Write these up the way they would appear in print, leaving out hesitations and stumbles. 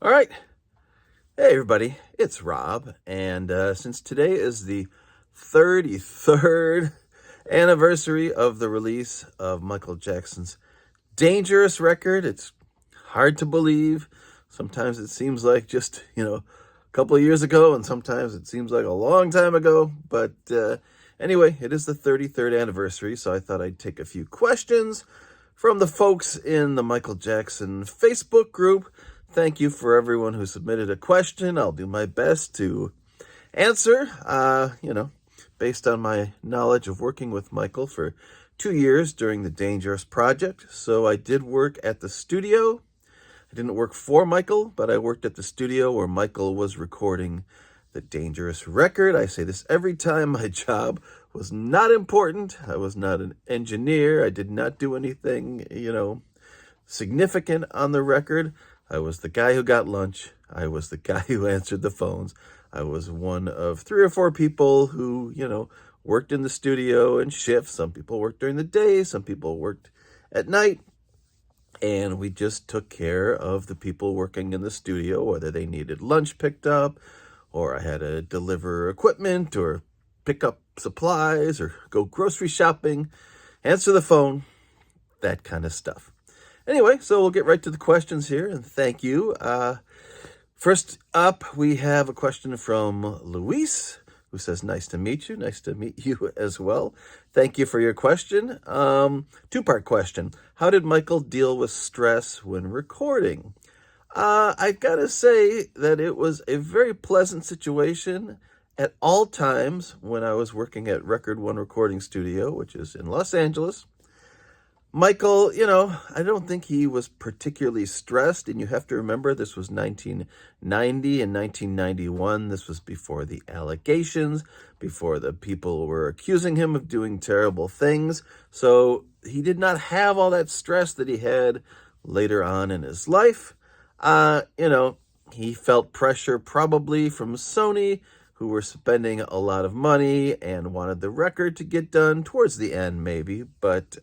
All right. Hey, everybody. It's Rob. And since today is the 33rd anniversary of the release of Michael Jackson's Dangerous record, it's hard to believe. Sometimes it seems like just, a couple of years ago, and sometimes it seems like a long time ago. But anyway, it is the 33rd anniversary, so I thought I'd take a few questions from the folks in the Michael Jackson Facebook group. Thank you for everyone who submitted a question. I'll do my best to answer, based on my knowledge of working with Michael for 2 years during the Dangerous project. So I did work at the studio. I didn't work for Michael, but I worked at the studio where Michael was recording the Dangerous record. I say this every time. My job was not important. I was not an engineer. I did not do anything, significant on the record. I was the guy who got lunch. I was the guy who answered the phones. I was one of 3 or 4 people who, worked in the studio in shifts. Some people worked during the day. Some people worked at night. And we just took care of the people working in the studio, whether they needed lunch picked up, or I had to deliver equipment, or pick up supplies, or go grocery shopping, answer the phone, that kind of stuff. Anyway, so we'll get right to the questions here, and thank you. First up, we have a question from Luis, who says, nice to meet you. Nice to meet you as well. Thank you for your question. Two-part question. How did Michael deal with stress when recording? I gotta say that it was a very pleasant situation at all times when I was working at Record One Recording Studio, which is in Los Angeles. Michael, I don't think he was particularly stressed, and you have to remember this was 1990 and 1991. This was before the allegations, before the people were accusing him of doing terrible things. So he did not have all that stress that he had later on in his life. He felt pressure probably from Sony, who were spending a lot of money and wanted the record to get done towards the end, maybe, but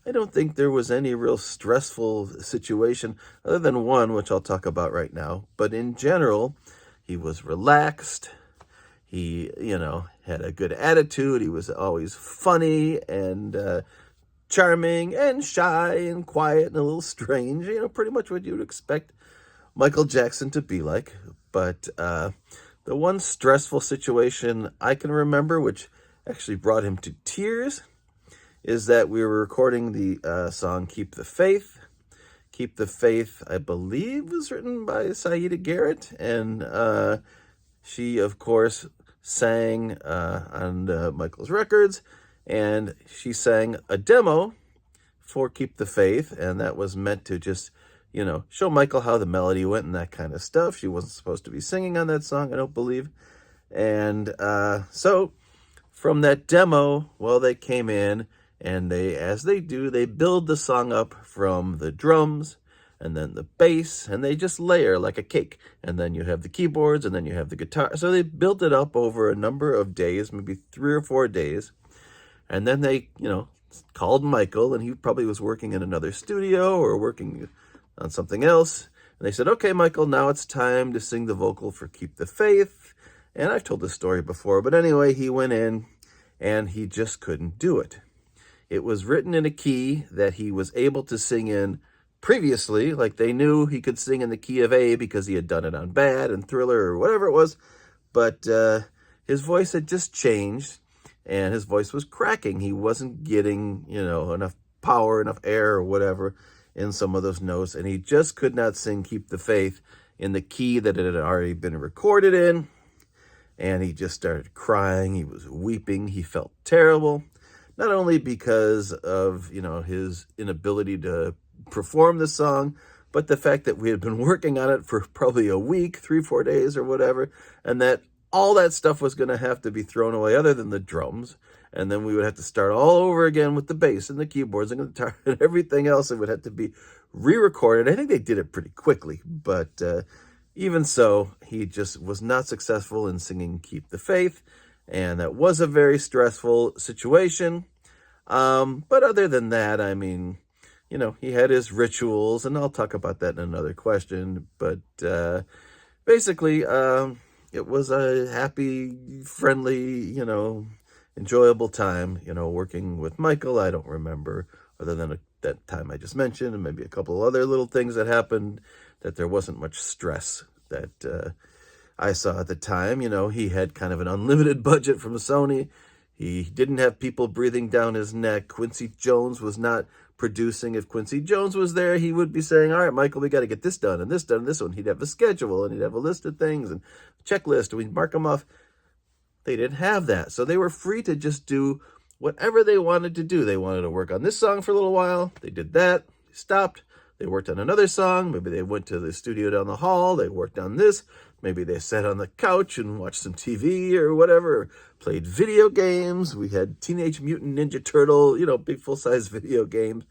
I don't think there was any real stressful situation other than one, which I'll talk about right now. But in general, he was relaxed. He, had a good attitude. He was always funny and charming and shy and quiet and a little strange. Pretty much what you'd expect Michael Jackson to be like. But the one stressful situation I can remember, which actually brought him to tears, is that we were recording the song Keep the Faith. Keep the Faith, I believe, was written by Saida Garrett, and she, of course, sang on Michael's records, and she sang a demo for Keep the Faith, and that was meant to just, show Michael how the melody went and that kind of stuff. She wasn't supposed to be singing on that song, I don't believe. And so from that demo, they came in, and as they do, they build the song up from the drums and then the bass, and they just layer like a cake. And then you have the keyboards, and then you have the guitar. So they built it up over a number of days, maybe 3 or 4 days. And then they, called Michael, and he probably was working in another studio or working on something else. And they said, okay, Michael, now it's time to sing the vocal for Keep the Faith. And I've told this story before, but anyway, he went in, and he just couldn't do it. It was written in a key that he was able to sing in previously, like they knew he could sing in the key of A because he had done it on Bad and Thriller or whatever it was, but his voice had just changed, and his voice was cracking. He wasn't getting, enough power, enough air or whatever in some of those notes, and he just could not sing Keep the Faith in the key that it had already been recorded in, and he just started crying. He was weeping. He felt terrible. Not only because of, his inability to perform the song, but the fact that we had been working on it for probably a week, 3, 4 days or whatever, and that all that stuff was going to have to be thrown away other than the drums. And then we would have to start all over again with the bass and the keyboards and the guitar and everything else. It would have to be re-recorded. I think they did it pretty quickly, but even so, he just was not successful in singing Keep the Faith. And that was a very stressful situation. But other than that, he had his rituals, and I'll talk about that in another question. But basically, it was a happy, friendly, enjoyable time, working with Michael. I don't remember, other than that time I just mentioned, and maybe a couple of other little things that happened, that there wasn't much stress that I saw at the time. He had kind of an unlimited budget from Sony. He didn't have people breathing down his neck. Quincy Jones was not producing. If Quincy Jones was there, he would be saying, all right, Michael, we got to get this done and this done and this one. He'd have a schedule, and he'd have a list of things and a checklist, and we'd mark them off. They didn't have that. So they were free to just do whatever they wanted to do. They wanted to work on this song for a little while. They did that. They stopped. They worked on another song. Maybe they went to the studio down the hall. They worked on this. Maybe they sat on the couch and watched some TV or whatever, or played video games. We had Teenage Mutant Ninja Turtle, big full-size video games,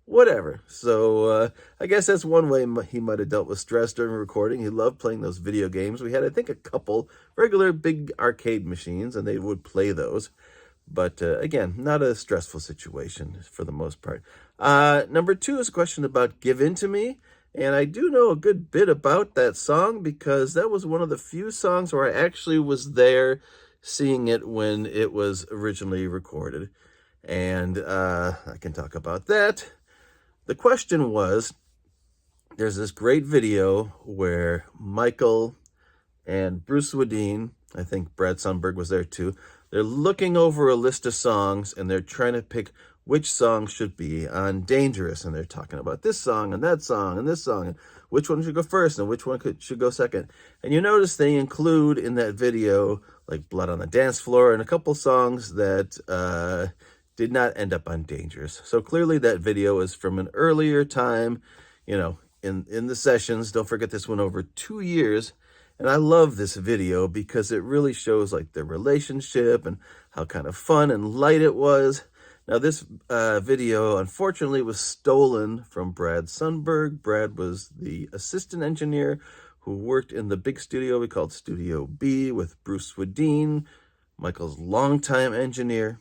whatever. So I guess that's one way he might have dealt with stress during recording. He loved playing those video games. We had, I think, a couple regular big arcade machines, and they would play those. But again, not a stressful situation for the most part. Number 2 is a question about Give In To Me. And I do know a good bit about that song, because that was one of the few songs where I actually was there seeing it when it was originally recorded. And I can talk about that. The question was, there's this great video where Michael and Bruce Swedien, I think Brad Sundberg was there too, they're looking over a list of songs, and they're trying to pick which song should be on Dangerous. And they're talking about this song and that song and this song, and which one should go first and which one should go second. And you notice they include in that video like Blood on the Dance Floor and a couple songs that did not end up on Dangerous. So clearly that video is from an earlier time, in the sessions. Don't forget, this went over 2 years. And I love this video because it really shows like their relationship and how kind of fun and light it was. Now, this video, unfortunately, was stolen from Brad Sundberg. Brad was the assistant engineer who worked in the big studio we called Studio B with Bruce Swedien, Michael's longtime engineer.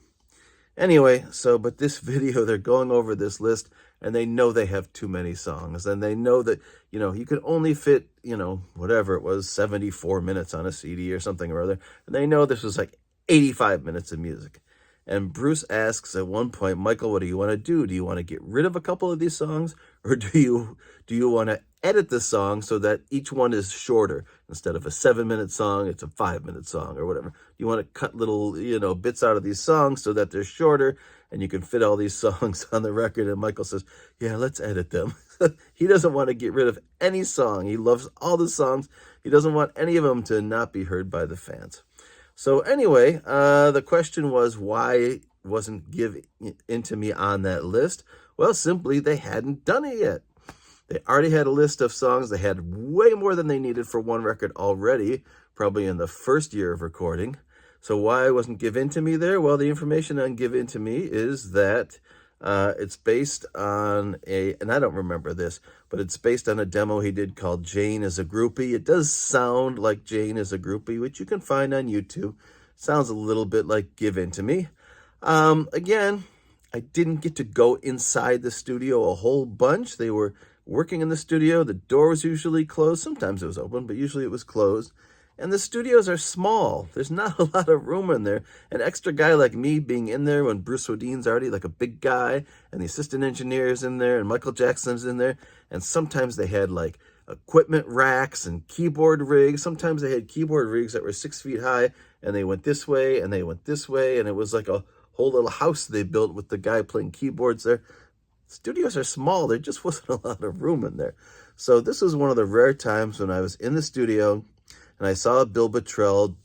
Anyway, but this video, they're going over this list, and they know they have too many songs, and they know that, you could only fit, whatever it was, 74 minutes on a CD or something or other. And they know this was like 85 minutes of music. And Bruce asks at one point, Michael, what do you want to do? Do you want to get rid of a couple of these songs? Or do you want to edit the song so that each one is shorter? Instead of a 7-minute song, it's a 5-minute song or whatever. You want to cut little, bits out of these songs so that they're shorter and you can fit all these songs on the record. And Michael says, yeah, let's edit them. He doesn't want to get rid of any song. He loves all the songs. He doesn't want any of them to not be heard by the fans. So anyway, the question was, why wasn't Give In To Me on that list? Well, simply, they hadn't done it yet. They already had a list of songs. They had way more than they needed for one record already, probably in the first year of recording. So why wasn't Give In To Me there? Well, the information on Give In To Me is that it's based on and I don't remember this, but it's based on a demo he did called Jane is a Groupie. It does sound like Jane is a Groupie, which you can find on YouTube. Sounds a little bit like Give In To Me. Again, I didn't get to go inside the studio a whole bunch. They were working in the studio. The door was usually closed. Sometimes it was open, but usually it was closed. And the studios are small. There's not a lot of room in there. An extra guy like me being in there when Bruce Swedien's already like a big guy, and the assistant engineer's in there, and Michael Jackson's in there. And sometimes they had like equipment racks and keyboard rigs. Sometimes they had keyboard rigs that were 6 feet high, and they went this way, and they went this way, and it was like a whole little house they built with the guy playing keyboards there. Studios are small. There just wasn't a lot of room in there. So this was one of the rare times when I was in the studio and I saw Bill Bottrell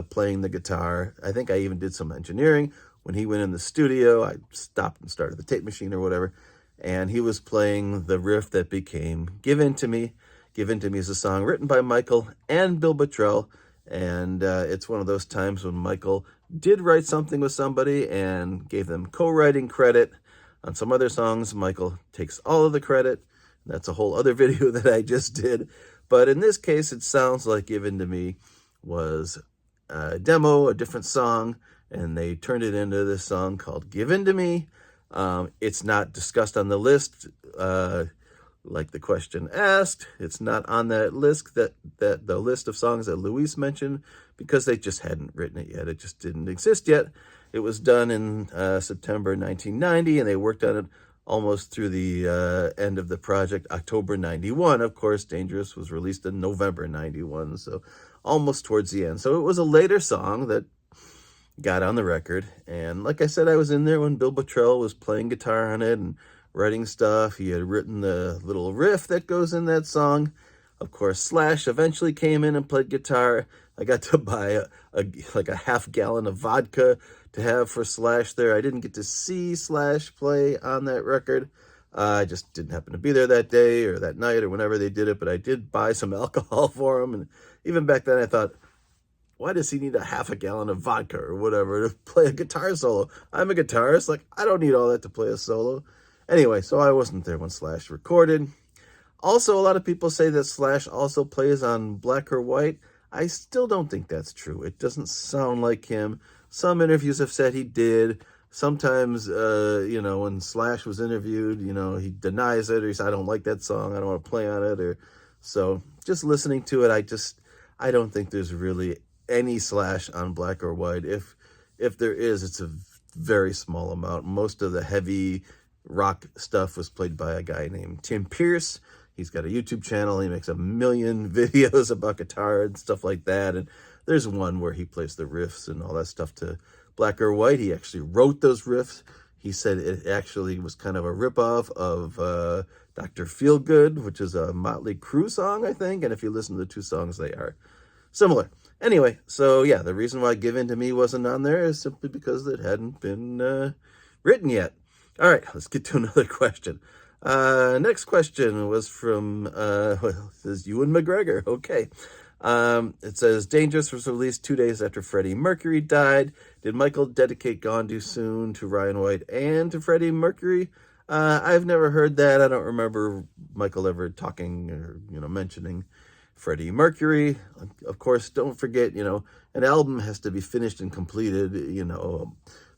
playing the guitar. I think I even did some engineering. When he went in the studio, I stopped and started the tape machine or whatever, and he was playing the riff that became Give In To Me. Give In To Me is a song written by Michael and Bill Bottrell, and it's one of those times when Michael did write something with somebody and gave them co-writing credit. On some other songs, Michael takes all of the credit. That's a whole other video that I just did. But in this case, it sounds like Give In To Me was a demo, a different song, and they turned it into this song called Give In To Me. It's not discussed on the list, like the question asked. It's not on that list, that the list of songs that Luis mentioned, because they just hadn't written it yet. It just didn't exist yet. It was done in September 1990, and they worked on it almost through the end of the project, October 91. Of course, Dangerous was released in November 91, so almost towards the end. So it was a later song that got on the record. And like I said, I was in there when Bill Bottrell was playing guitar on it and writing stuff. He had written the little riff that goes in that song. Of course, Slash eventually came in and played guitar. I got to buy like a half gallon of vodka to have for Slash there. I didn't get to see Slash play on that record. I just didn't happen to be there that day or that night or whenever they did it, but I did buy some alcohol for him. And even back then I thought, why does he need a half a gallon of vodka or whatever to play a guitar solo? I'm a guitarist. Like, I don't need all that to play a solo. Anyway, so I wasn't there when Slash recorded. Also, a lot of people say that Slash also plays on Black or White. I still don't think that's true. It doesn't sound like him. Some interviews have said he did. Sometimes, when Slash was interviewed, he denies it, or he says, I don't like that song, I don't want to play on it. Or so just listening to it, I don't think there's really any Slash on Black or White. If there is, it's a very small amount. Most of the heavy rock stuff was played by a guy named Tim Pierce. He's got a YouTube channel. He makes 1 million videos about guitar and stuff like that. And there's one where he plays the riffs and all that stuff to Black or White. He actually wrote those riffs. He said it actually was kind of a ripoff of Dr. Feelgood, which is a Motley Crue song, I think. And if you listen to the two songs, they are similar. Anyway, so yeah, the reason why Give In To Me wasn't on there is simply because it hadn't been written yet. All right, let's get to another question. Next question was from, it says Ewan McGregor. Okay. It says, Dangerous was released 2 days after Freddie Mercury died. Did Michael dedicate Gone Too Soon to Ryan White and to Freddie Mercury? I've never heard that. I don't remember Michael ever talking or, mentioning Freddie Mercury. Of course, don't forget, an album has to be finished and completed, a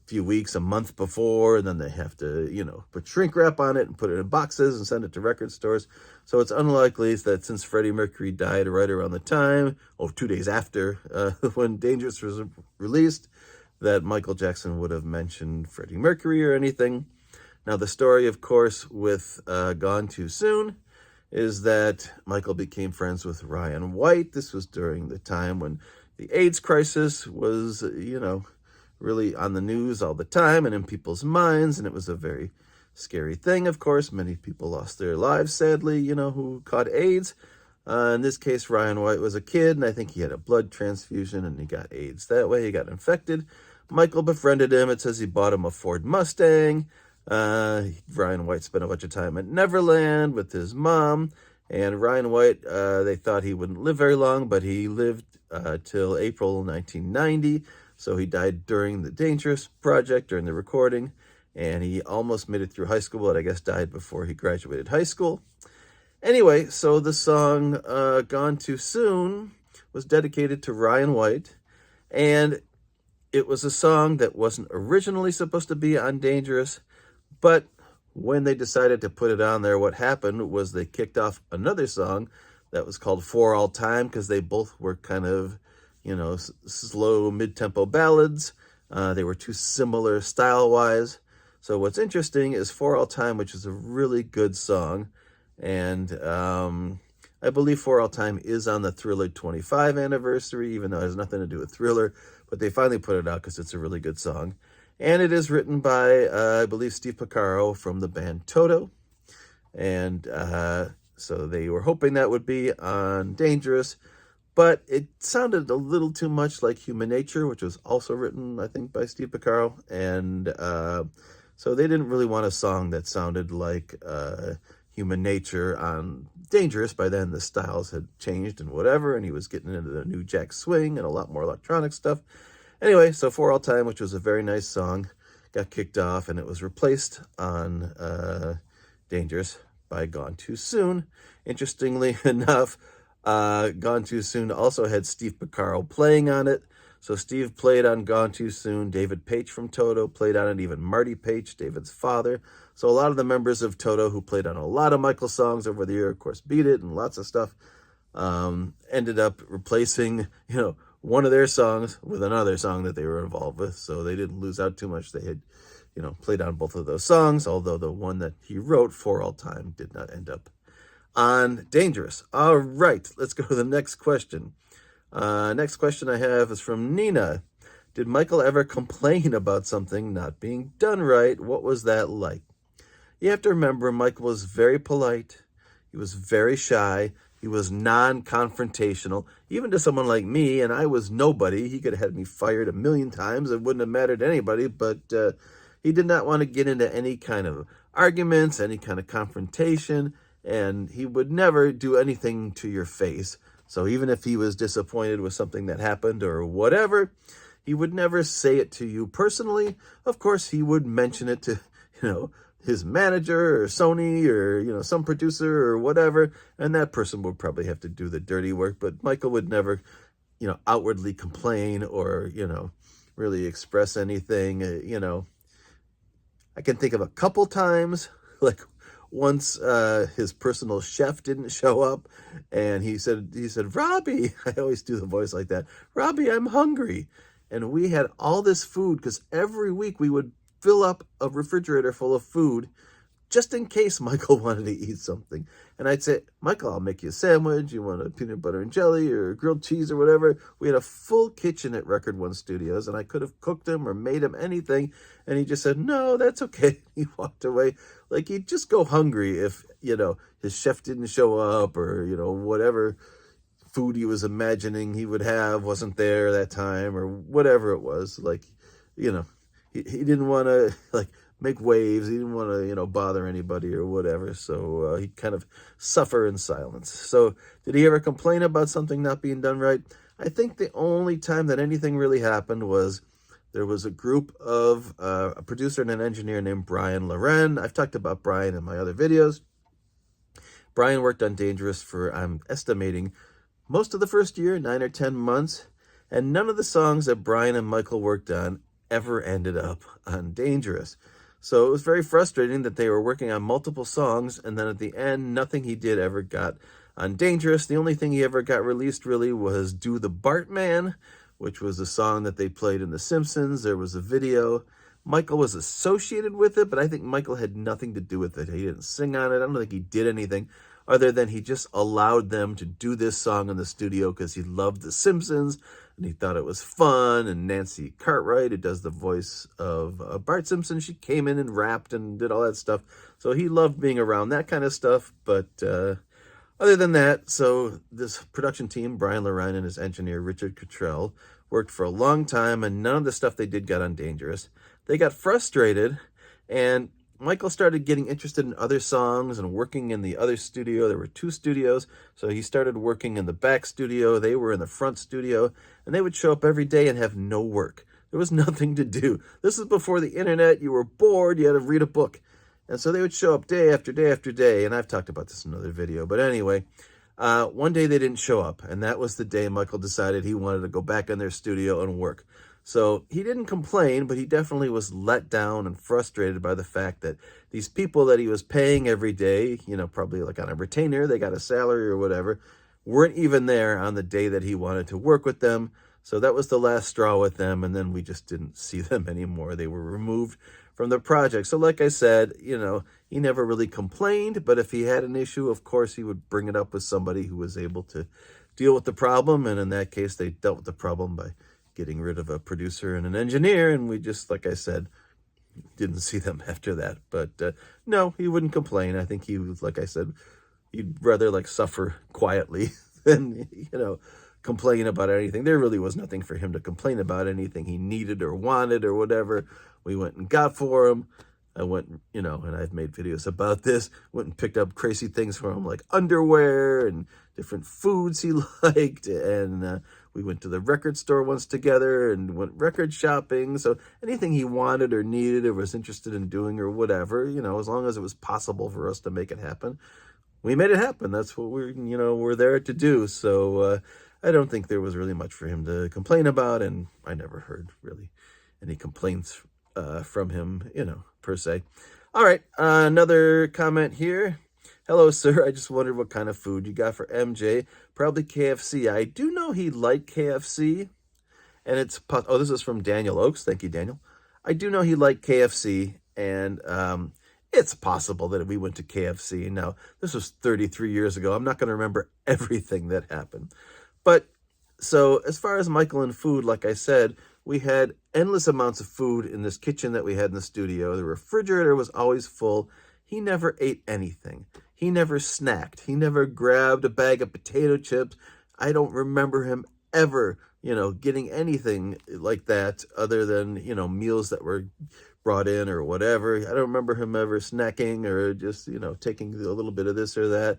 few weeks, a month before, and then they have to, put shrink wrap on it and put it in boxes and send it to record stores. So it's unlikely that since Freddie Mercury died right around the time, 2 days after, when Dangerous was released, that Michael Jackson would have mentioned Freddie Mercury or anything. Now, the story, of course, with Gone Too Soon is that Michael became friends with Ryan White. This was during the time when the AIDS crisis was, really on the news all the time and in people's minds, and it was a very scary thing, of course. Many people lost their lives, sadly, who caught AIDS. In this case, Ryan White was a kid, and I think he had a blood transfusion, and he got AIDS that way. He got infected. Michael befriended him. It says he bought him a Ford Mustang. Ryan White spent a bunch of time at Neverland with his mom, and Ryan White, they thought he wouldn't live very long, but he lived till April 1990. So he died during the Dangerous project, during the recording, and he almost made it through high school, but I guess died before he graduated high school. Anyway, so the song Gone Too Soon was dedicated to Ryan White, and it was a song that wasn't originally supposed to be on Dangerous, but when they decided to put it on there, what happened was they kicked off another song that was called For All Time, because they both were kind of slow mid-tempo ballads. They were too similar style-wise. So what's interesting is For All Time, which is a really good song. And I believe For All Time is on the Thriller 25 anniversary, even though it has nothing to do with Thriller. But they finally put it out because it's a really good song. And it is written by, I believe, Steve Porcaro from the band Toto. And so they were hoping that would be on Dangerous. But it sounded a little too much like Human Nature, which was also written, I think, by Steve Porcaro. And so they didn't really want a song that sounded like Human Nature on Dangerous. By then, the styles had changed and whatever, and he was getting into the new Jack Swing and a lot more electronic stuff. Anyway, so For All Time, which was a very nice song, got kicked off, and it was replaced on Dangerous by Gone Too Soon. Interestingly enough, Gone Too Soon also had Steve Porcaro playing on it. So Steve played on Gone Too Soon. David Paich from Toto played on it, even Marty Paich, David's father. So a lot of the members of Toto who played on a lot of Michael songs over the year, of course, Beat It and lots of stuff, ended up replacing, one of their songs with another song that they were involved with. So they didn't lose out too much. They had, played on both of those songs, although the one that he wrote, For All Time, did not end up on Dangerous. All right, let's go to the next question. Next question I have is from Nina. Did Michael ever complain about something not being done right? What was that like? You have to remember, Michael was very polite. He was very shy. He was non-confrontational, even to someone like me, and I was nobody. He could have had me fired a million times. It wouldn't have mattered to anybody, but he did not want to get into any kind of arguments, any kind of confrontation, and he would never do anything to your face. So even if he was disappointed with something that happened or whatever, he would never say it to you personally. Of course, he would mention it to, his manager or Sony or, some producer or whatever, and that person would probably have to do the dirty work. But Michael would never, outwardly complain or, really express anything. I can think of a couple times, like once his personal chef didn't show up, and he said, Robbie, I always do the voice like that, Robbie, I'm hungry. And we had all this food because every week we would fill up a refrigerator full of food just in case Michael wanted to eat something. And I'd say, Michael, I'll make you a sandwich. You want a peanut butter and jelly or grilled cheese or whatever? We had a full kitchen at Record One Studios, and I could have cooked him or made him anything. And he just said, no, that's okay. He walked away. Like, he'd just go hungry if, his chef didn't show up or, whatever food he was imagining he would have wasn't there that time or whatever it was. Like, he didn't want to, make waves. He didn't want to, bother anybody or whatever. So he'd kind of suffer in silence. So did he ever complain about something not being done right? I think the only time that anything really happened was there was a group of a producer and an engineer named Brian Loren. I've talked about Brian in my other videos. Brian worked on Dangerous for, I'm estimating, most of the first year, 9 or 10 months. And none of the songs that Brian and Michael worked on ever ended up on Dangerous. So it was very frustrating that they were working on multiple songs, and then at the end, nothing he did ever got on Dangerous. The only thing he ever got released, really, was Do the Bartman, which was a song that they played in The Simpsons. There was a video. Michael was associated with it, but I think Michael had nothing to do with it. He didn't sing on it. I don't think he did anything other than he just allowed them to do this song in the studio because he loved The Simpsons and he thought it was fun. And Nancy Cartwright, who does the voice of Bart Simpson, she came in and rapped and did all that stuff. So he loved being around that kind of stuff. But other than that, so this production team, Brian Loren and his engineer, Richard Cottrell, worked for a long time, and none of the stuff they did got on Dangerous. They got frustrated, and Michael started getting interested in other songs and working in the other studio. There were 2 studios, so he started working in the back studio. They were in the front studio, and they would show up every day and have no work. There was nothing to do. This is before the internet. You were bored. You had to read a book. And so they would show up day after day after day, and I've talked about this in another video. But anyway, one day they didn't show up, and that was the day Michael decided he wanted to go back in their studio and work. So he didn't complain, but he definitely was let down and frustrated by the fact that these people that he was paying every day, probably like on a retainer, they got a salary or whatever, weren't even there on the day that he wanted to work with them. So that was the last straw with them, and then we just didn't see them anymore. They were removed from the project. So like I said, he never really complained, but if he had an issue, of course, he would bring it up with somebody who was able to deal with the problem, and in that case, they dealt with the problem by getting rid of a producer and an engineer, and we just, like I said, didn't see them after that. But no, he wouldn't complain. I think he was, like I said, he'd rather suffer quietly than, complain about anything. There really was nothing for him to complain about, anything he needed or wanted or whatever. We went and got for him. I went, and I've made videos about this, went and picked up crazy things for him, like underwear and different foods he liked. And we went to the record store once together and went record shopping. So anything he wanted or needed or was interested in doing or whatever, as long as it was possible for us to make it happen, we made it happen. That's what we're there to do. So I don't think there was really much for him to complain about, and I never heard really any complaints from him, per se. All right, another comment here. Hello, sir. I just wondered what kind of food you got for MJ. Probably KFC. I do know he liked KFC, and this is from Daniel Oakes. Thank you, Daniel. I do know he liked KFC, and it's possible that we went to KFC. Now, this was 33 years ago. I'm not going to remember everything that happened. But so as far as Michael and food, like I said, we had endless amounts of food in this kitchen that we had in the studio. The refrigerator was always full. He never ate anything. He never snacked. He never grabbed a bag of potato chips. I don't remember him ever, getting anything like that other than, meals that were brought in or whatever. I don't remember him ever snacking or just, taking a little bit of this or that.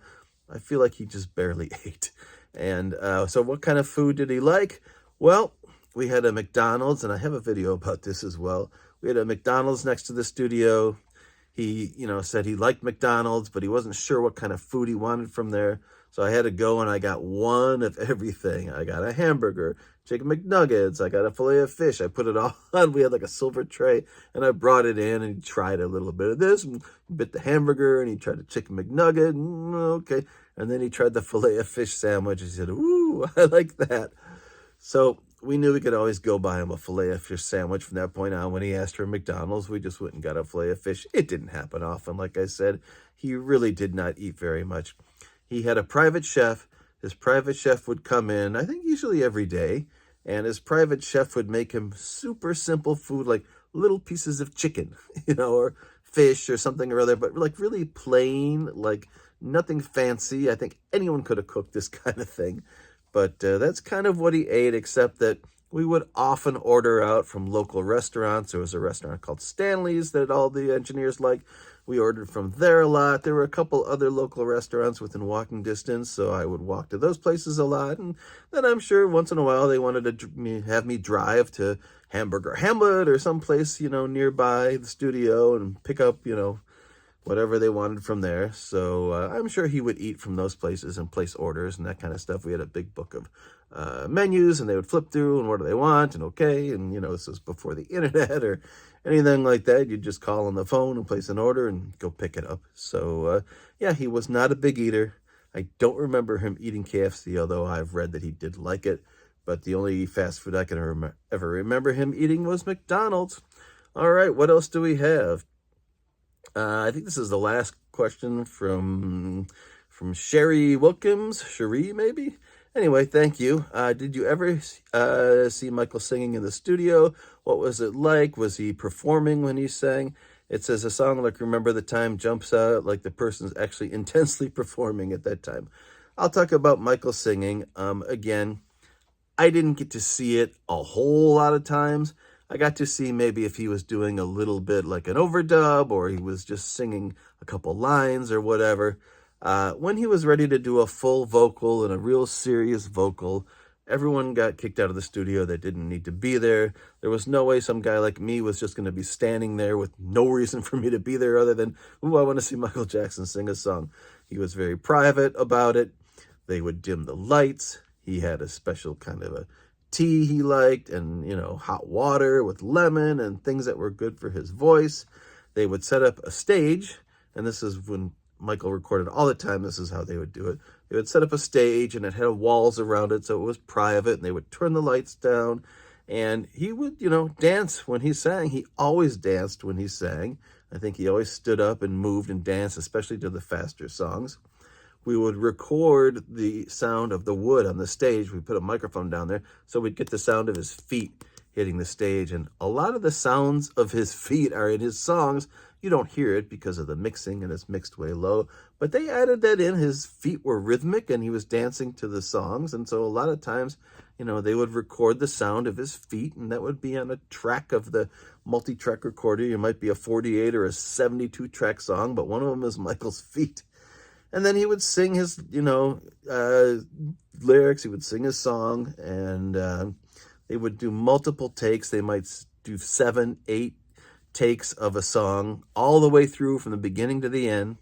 I feel like he just barely ate. And so what kind of food did he like? Well, we had a McDonald's, and I have a video about this as well. We had a McDonald's next to the studio. He, said he liked McDonald's, but he wasn't sure what kind of food he wanted from there. So I had to go and I got one of everything. I got a hamburger, chicken McNuggets. I got a fillet of fish. I put it all on. We had like a silver tray, and I brought it in, and he tried a little bit of this, and bit the hamburger, and he tried the chicken McNugget. Okay. And then he tried the fillet of fish sandwich. He said, ooh, I like that. So we knew we could always go buy him a fillet of fish sandwich from that point on. When he asked for McDonald's, we just went and got a fillet of fish. It didn't happen often. Like I said, he really did not eat very much. He had a private chef. His private chef would come in, I think usually every day, and his private chef would make him super simple food, like little pieces of chicken, or fish or something or other, but like really plain, like nothing fancy. I think anyone could have cooked this kind of thing. But that's kind of what he ate, except that we would often order out from local restaurants. There was a restaurant called Stanley's that all the engineers liked. We ordered from there a lot. There were a couple other local restaurants within walking distance, so I would walk to those places a lot. And then I'm sure once in a while they wanted to have me drive to Hamburger Hamlet or someplace, nearby the studio and pick up, whatever they wanted from there. So I'm sure he would eat from those places and place orders and that kind of stuff. We had a big book of menus, and they would flip through and what do they want and okay. And, this was before the internet or anything like that. You'd just call on the phone and place an order and go pick it up. So, yeah, he was not a big eater. I don't remember him eating KFC, although I've read that he did like it. But the only fast food I can ever remember him eating was McDonald's. All right, what else do we have? I think this is the last question from Sherry Wilkins. Cherie, maybe? Anyway, thank you. Did you ever see Michael singing in the studio? What was it like? Was he performing when he sang? It says a song like Remember the Time jumps out like the person's actually intensely performing at that time. I'll talk about Michael singing. Again, I didn't get to see it a whole lot of times. I got to see maybe if he was doing a little bit like an overdub or he was just singing a couple lines or whatever. When he was ready to do a full vocal and a real serious vocal, everyone got kicked out of the studio that didn't need to be there. There was no way some guy like me was just going to be standing there with no reason for me to be there other than, ooh, I want to see Michael Jackson sing a song. He was very private about it. They would dim the lights. He had a special kind of a tea he liked and, hot water with lemon and things that were good for his voice. They would set up a stage, and this is when Michael recorded all the time. This is how they would do it. They would set up a stage, and it had walls around it, so it was private, and they would turn the lights down, and he would, dance when he sang. He always danced when he sang. I think he always stood up and moved and danced, especially to the faster songs. We would record the sound of the wood on the stage. We put a microphone down there so we'd get the sound of his feet hitting the stage. And a lot of the sounds of his feet are in his songs. You don't hear it because of the mixing and it's mixed way low. But they added that in. His feet were rhythmic and he was dancing to the songs. And so a lot of times, they would record the sound of his feet, and that would be on a track of the multi-track recorder. It might be a 48 or a 72 track song, but one of them is Michael's feet. And then he would sing his, lyrics. He would sing his song, and they would do multiple takes. They might do 7, 8 takes of a song all the way through from the beginning to the end.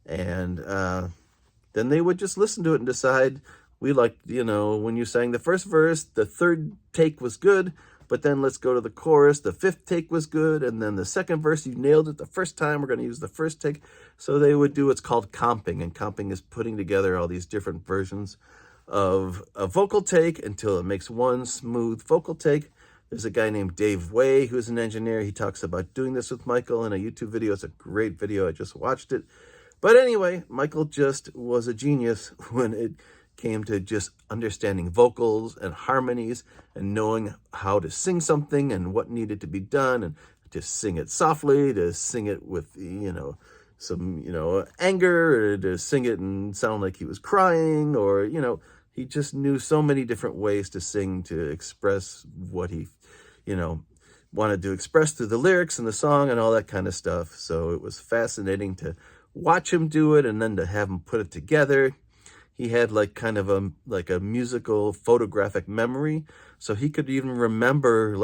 And then they would just listen to it and decide, we liked, when you sang the first verse, the third take was good, but then let's go to the chorus. The fifth take was good, and then the second verse, you nailed it the first time. We're going to use the first take. So they would do what's called comping, and comping is putting together all these different versions of a vocal take until it makes one smooth vocal take. There's a guy named Dave Way who's an engineer. He talks about doing this with Michael in a YouTube video. It's a great video. I just watched it. But anyway, Michael just was a genius when it came to just understanding vocals and harmonies and knowing how to sing something and what needed to be done, and to sing it softly, to sing it with, some, anger, or to sing it and sound like he was crying, or, he just knew so many different ways to sing, to express what he, wanted to express through the lyrics and the song and all that kind of stuff. So it was fascinating to watch him do it and then to have him put it together. He had kind of a musical photographic memory. So he could even remember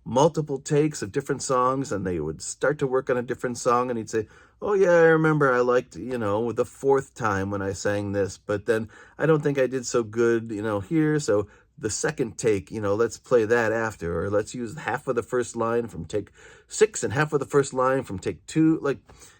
multiple takes of different songs, and they would start to work on a different song, and he'd say, oh yeah, I remember I liked, the fourth time when I sang this, but then I don't think I did so good, here. So the second take, let's play that after, or let's use half of the first line from take 6 and half of the first line from take 2.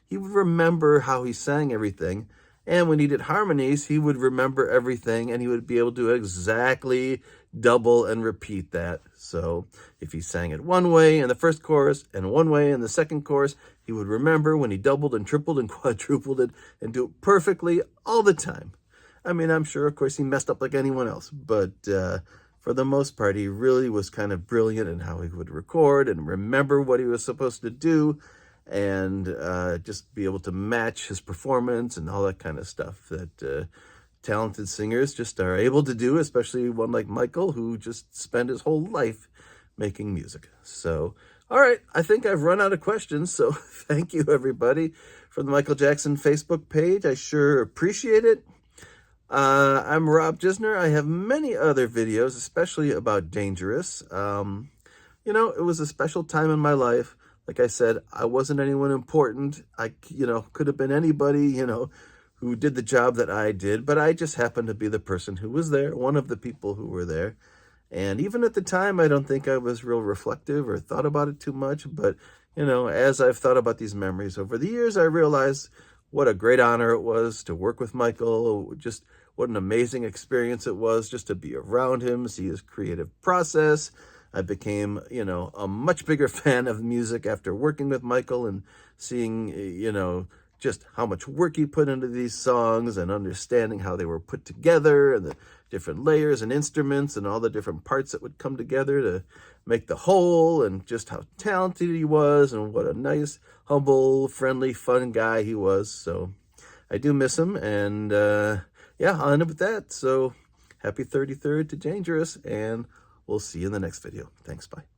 He would remember how he sang everything. And when he did harmonies, he would remember everything, and he would be able to exactly double and repeat that. So if he sang it one way in the first chorus and one way in the second chorus, he would remember when he doubled and tripled and quadrupled it and do it perfectly all the time. I mean, I'm sure, of course, he messed up like anyone else, but for the most part, he really was kind of brilliant in how he would record and remember what he was supposed to do, and just be able to match his performance and all that kind of stuff that talented singers just are able to do, especially one like Michael, who just spent his whole life making music. So, all right, I think I've run out of questions, so thank you, everybody, for the Michael Jackson Facebook page. I sure appreciate it. I'm Rob Gisner. I have many other videos, especially about Dangerous. It was a special time in my life. Like I said, I wasn't anyone important. I, could have been anybody, who did the job that I did, but I just happened to be the person who was there, one of the people who were there. And even at the time, I don't think I was real reflective or thought about it too much. But, as I've thought about these memories over the years, I realized what a great honor it was to work with Michael, just what an amazing experience it was just to be around him, see his creative process. I became, a much bigger fan of music after working with Michael and seeing, just how much work he put into these songs and understanding how they were put together and the different layers and instruments and all the different parts that would come together to make the whole, and just how talented he was and what a nice, humble, friendly, fun guy he was. So I do miss him. And yeah, I'll end up with that. So happy 33rd to Dangerous, and we'll see you in the next video. Thanks. Bye.